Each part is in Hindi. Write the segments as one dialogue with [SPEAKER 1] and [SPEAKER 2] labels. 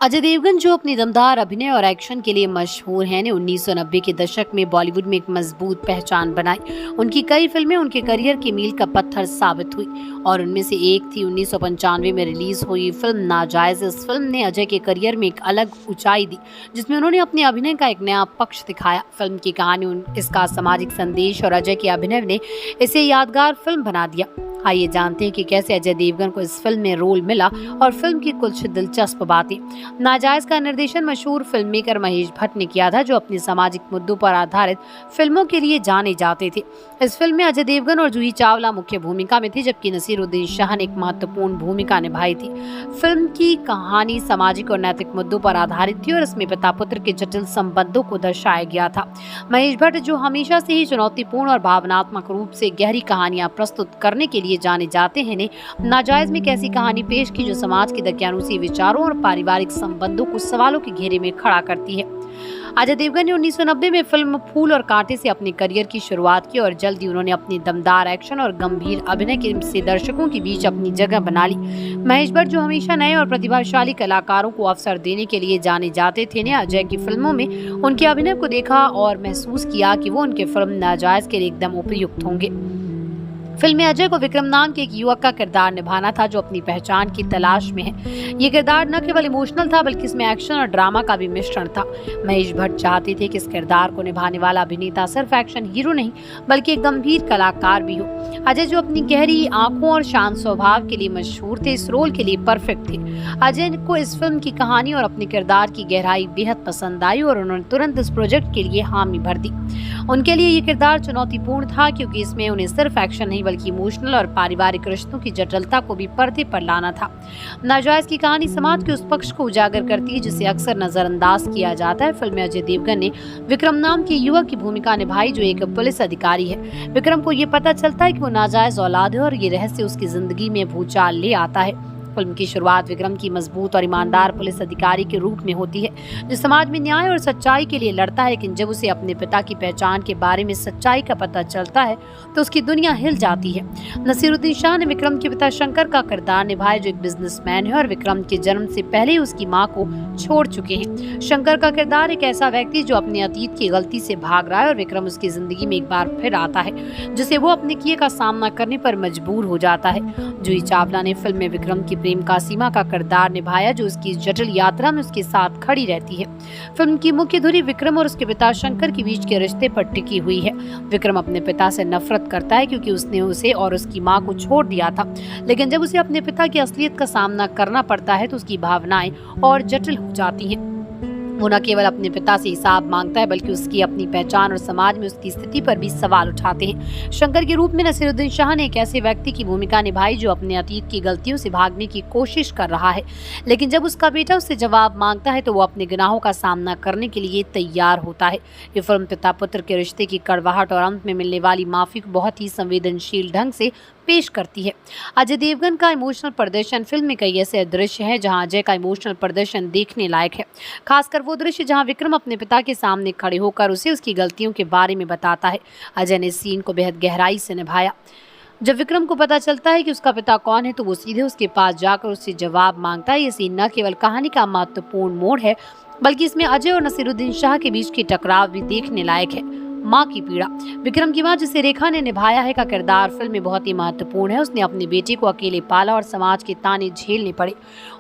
[SPEAKER 1] अजय देवगन, जो अपनी दमदार अभिनय और एक्शन के लिए मशहूर हैं, ने 1990 के दशक में बॉलीवुड में एक मजबूत पहचान बनाई। उनकी कई फिल्में उनके करियर की मील का पत्थर साबित हुई और उनमें से एक थी 1995 में रिलीज हुई फिल्म नाजायज। इस फिल्म ने अजय के करियर में एक अलग ऊंचाई दी, जिसमें उन्होंने अपने अभिनय का एक नया पक्ष दिखाया। फिल्म की कहानी, इसका सामाजिक संदेश और अजय के अभिनय ने इसे यादगार फिल्म बना दिया। आइए जानते हैं कि कैसे अजय देवगन को इस फिल्म में रोल मिला और फिल्म की कुछ दिलचस्प बातें। नाजायज का निर्देशन मशहूर फिल्म मेकर महेश भट्ट ने किया था, जो अपने सामाजिक मुद्दों पर आधारित फिल्मों के लिए जाने जाते थे। इस फिल्म में अजय देवगन और जूही चावला मुख्य भूमिका में थी, जबकि नसीरुद्दीन शाह ने एक महत्वपूर्ण भूमिका निभाई थी। फिल्म की कहानी सामाजिक और नैतिक मुद्दों पर आधारित थी और इसमें पिता पुत्र के जटिल संबंधों को दर्शाया गया था। महेश भट्ट, जो हमेशा से ही चुनौतीपूर्ण और भावनात्मक रूप से गहरी कहानियां प्रस्तुत करने के लिए जाने जाते हैं, ने नाजायज में एक ऐसी कहानी पेश की जो समाज के दकियानूसी विचारों और पारिवारिक संबंधों को सवालों के घेरे में खड़ा करती है। अजय देवगन ने 1990 में फिल्म फूल और कांटे से अपने करियर की शुरुआत की और जल्द ही उन्होंने अपनी दमदार एक्शन और गंभीर अभिनय से दर्शकों के बीच अपनी जगह बना ली। महेश भट्ट, जो हमेशा नए और प्रतिभाशाली कलाकारों को अवसर देने के लिए जाने जाते थे, ने अजय की फिल्मों में उनके अभिनय को देखा और महसूस किया कि वो उनके फिल्म नाजायज के लिए एकदम उपयुक्त होंगे। फिल्म में अजय को विक्रम नाम के एक युवक का किरदार निभाना था, जो अपनी पहचान की तलाश में है। ये किरदार न केवल इमोशनल था, बल्कि इसमें एक्शन और ड्रामा का भी मिश्रण था। महेश भट्ट चाहते थे कि इस किरदार को निभाने वाला अभिनेता सिर्फ एक्शन हीरो नहीं, बल्कि एक गंभीर कलाकार भी हो। अजय, जो अपनी गहरी आंखों और शांत स्वभाव के लिए मशहूर थे, इस रोल के लिए परफेक्ट थे। अजय को इस फिल्म की कहानी और अपने किरदार की गहराई बेहद पसंद आई और उन्होंने तुरंत इस प्रोजेक्ट के लिए हामी भर दी। उनके लिए ये किरदार चुनौतीपूर्ण था, क्योंकि इसमें उन्हें सिर्फ एक्शन नहीं, बल्कि इमोशनल और पारिवारिक रिश्तों की जटिलता को भी पर्दे पर लाना था। नाजायज की कहानी समाज के उस पक्ष को उजागर करती है जिसे अक्सर नजरअंदाज किया जाता है। फिल्म में अजय देवगन ने विक्रम नाम के युवक की भूमिका निभाई, जो एक पुलिस अधिकारी है। विक्रम को ये पता चलता है कि वो नाजायज औलाद है और ये रहस्य उसकी जिंदगी में भूचाल ले आता है। फिल्म की शुरुआत विक्रम की मजबूत और ईमानदार पुलिस अधिकारी के रूप में होती है, जो समाज में न्याय और सच्चाई के लिए लड़ता है। लेकिन जब उसे अपने पिता की पहचान के बारे में सच्चाई का पता चलता है, तो उसकी दुनिया हिल जाती है। नसीरुद्दीन शाह ने विक्रम के पिता शंकर का किरदार निभाया, जो एक बिजनेसमैन है और विक्रम के जन्म से पहले ही उसकी मां को छोड़ चुके हैं। शंकर का किरदार एक ऐसा व्यक्ति जो अपने अतीत की गलती से भाग रहा है और विक्रम उसकी जिंदगी में एक बार फिर आता है, जिसे वो अपने किए का सामना करने पर मजबूर हो जाता है। जूही चावला ने फिल्म में विक्रम की प्रेम का सीमा का किरदार निभाया, जो उसकी जटिल यात्रा में उसके साथ खड़ी रहती है। फिल्म की मुख्य धुरी विक्रम और उसके पिता शंकर के बीच के रिश्ते पर टिकी हुई है। विक्रम अपने पिता से नफरत करता है, क्योंकि उसने उसे और उसकी मां को छोड़ दिया था। लेकिन जब उसे अपने पिता की असलियत का सामना करना पड़ता है, तो उसकी भावनाएं और जटिल हो जाती हैं। वो न केवल अपने पिता से हिसाब मांगता है, बल्कि उसकी अपनी पहचान और समाज में उसकी स्थिति पर भी सवाल उठाते हैं। शंकर के रूप में नसीरुद्दीन शाह ने एक ऐसे व्यक्ति की भूमिका निभाई, जो अपने अतीत की गलतियों से भागने की कोशिश कर रहा है। लेकिन जब उसका बेटा उससे जवाब मांगता है, तो वो अपने गुनाहों का सामना करने के लिए तैयार होता है। ये फिल्म पिता पुत्र के रिश्ते की कड़वाहट और अंत में मिलने वाली माफी को बहुत ही संवेदनशील ढंग से पेश करती है। अजय देवगन का इमोशनल प्रदर्शन, फिल्म में कई ऐसे दृश्य हैं जहां अजय का इमोशनल प्रदर्शन देखने लायक है। खासकर वो दृश्य जहां विक्रम अपने पिता के सामने खड़े होकर उसे उसकी गलतियों के बारे में बताता है। अजय ने इस सीन को बेहद गहराई से निभाया। जब विक्रम को पता चलता है कि उसका पिता कौन है, तो वो सीधे उसके पास जाकर उससे जवाब मांगता है। ये सीन न केवल कहानी का महत्वपूर्ण मोड़ है, बल्कि इसमें अजय और नसीरुद्दीन शाह के बीच के टकराव भी देखने लायक है। माँ की पीड़ा, विक्रम की माँ, जिसे रेखा ने निभाया है, का किरदार फिल्म में बहुत ही महत्वपूर्ण है। उसने अपने बेटे को अकेले पाला और समाज के ताने झेलने पड़े।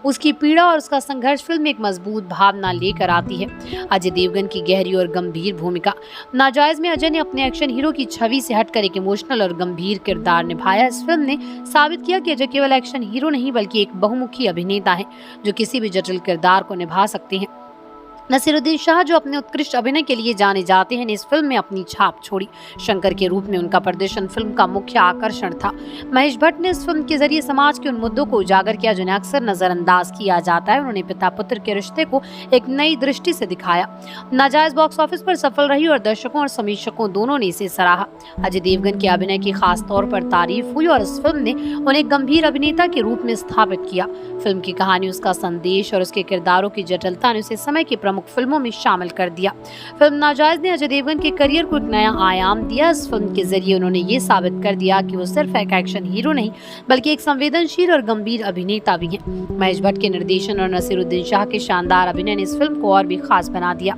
[SPEAKER 1] उसकी पीड़ा और उसका संघर्ष फिल्म में एक मजबूत भावना लेकर आती है। अजय देवगन की गहरी और गंभीर भूमिका, नाजायज में अजय ने अपने एक्शन हीरो की छवि से हटकर एक इमोशनल और गंभीर किरदार निभाया। इस फिल्म ने साबित किया कि अजय केवल एक्शन हीरो नहीं, बल्कि एक बहुमुखी अभिनेता है, जो किसी भी जटिल किरदार को निभा सकते हैं। नसीरुद्दीन शाह, जो अपने उत्कृष्ट अभिनय के लिए जाने जाते हैं, ने इस फिल्म में अपनी छाप छोड़ी। शंकर के रूप में उनका प्रदर्शन फिल्म का मुख्य आकर्षण था। महेश भट्ट ने इस फिल्म के जरिए समाज के उन मुद्दों को उजागर किया जिन्हें अक्सर नजरअंदाज किया जाता है। उन्होंने पिता पुत्र के रिश्ते को एक नई दृष्टि से दिखाया। नाजायज बॉक्स ऑफिस पर सफल रही और दर्शकों और समीक्षकों दोनों ने इसे सराहा। अजय देवगन के अभिनय की खास तौर पर तारीफ हुई और इस फिल्म ने उन्हें गंभीर अभिनेता के रूप में स्थापित किया। फिल्म की कहानी, उसका संदेश और उसके किरदारों की जटिलता ने उसे समय के प्रमुख फिल्मों में शामिल कर दिया। फिल्म नाजायज ने अजय देवगन के करियर को एक नया आयाम दिया। इस फिल्म के जरिए उन्होंने ये साबित कर दिया कि वो सिर्फ एक एक्शन हीरो नहीं बल्कि एक संवेदनशील और गंभीर अभिनेता भी हैं। महेश भट्ट के निर्देशन और नसीरुद्दीन शाह के शानदार अभिनय ने इस फिल्म को और भी खास बना दिया।